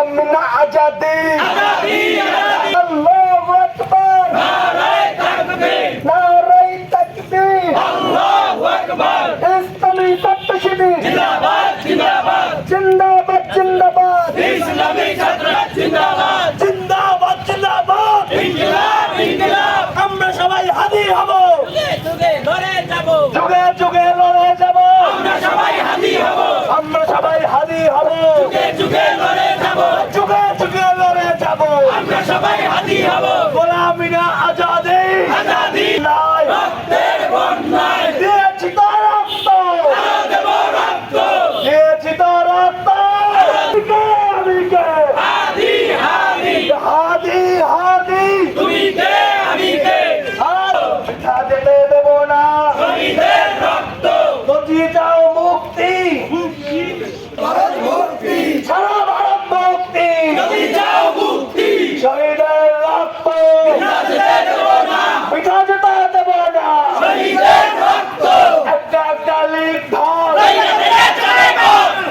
গোলাম মিনা আজাদি আল্লাহু আকবার নারায়ে তাকবীর আল্লাহু আকবার ইসলামী ছাত্র শিবির জিন্দাবাদ জিন্দাবাদ জিন্দাবাদ জিন্দাবাদ ইসলামী ছাত্র জিন্দাবাদ জিন্দাবাদ জিন্দাবাদ ইনকিলাব ইনকিলাব আমরা সবাই হাদি হব যুগে লড়ে যাব যুগে যুগে লড়ে যাব আমরা সবাই হাদি হব আমরা সবাই হাদি হব যুগে যুগে লড়ে যাব যুগে যুগে লড়ে যাব আমরা সবাই হাদি হব গোলাম মিনা আজাদি আজাদি নাই রক্তের বন্যায় দিয়েছি তো রক্ত দেব রক্ত দিয়েছি তো রক্ত আমি কে হাদি হাদি হাদি হাদি তুমি কে আমি কে পিঠা যেতে দেব না শহীদের রক্ত যদি চাও মুক্তি ভারত মুক্তি সারা ভারত মুক্তি যদি চাও মুক্তি শহীদের রক্ত পিঠা যেতে দেব না পিঠা যেতে দেব না শহীদের রক্ত একটা একটা লিখ ধর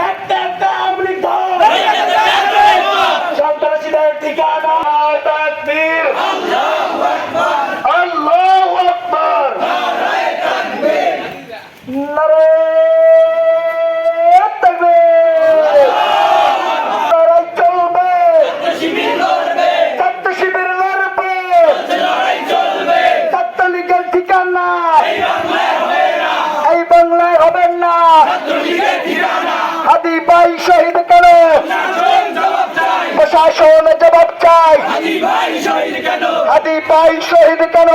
একটা একটা আমলিক ধর সন্ত্রাসীদের ঠিকানা তাকবীর আল্লাহু আকবার আল্লাহু আকবার নারায়ে তাকবীর নারায়ে তাকবীর লড়াই চলবে শিবির লড়বে ছাত্র শিবির লড়বে লড়াই চলবে ছাত্রলীগের ঠিকানা এই বাংলায় হবে না ছাত্রলীগের ঠিকানা হাদি ভাই শহীদ কেন প্রশাসন জবাব চাই হাদি ভাই শহীদ কেন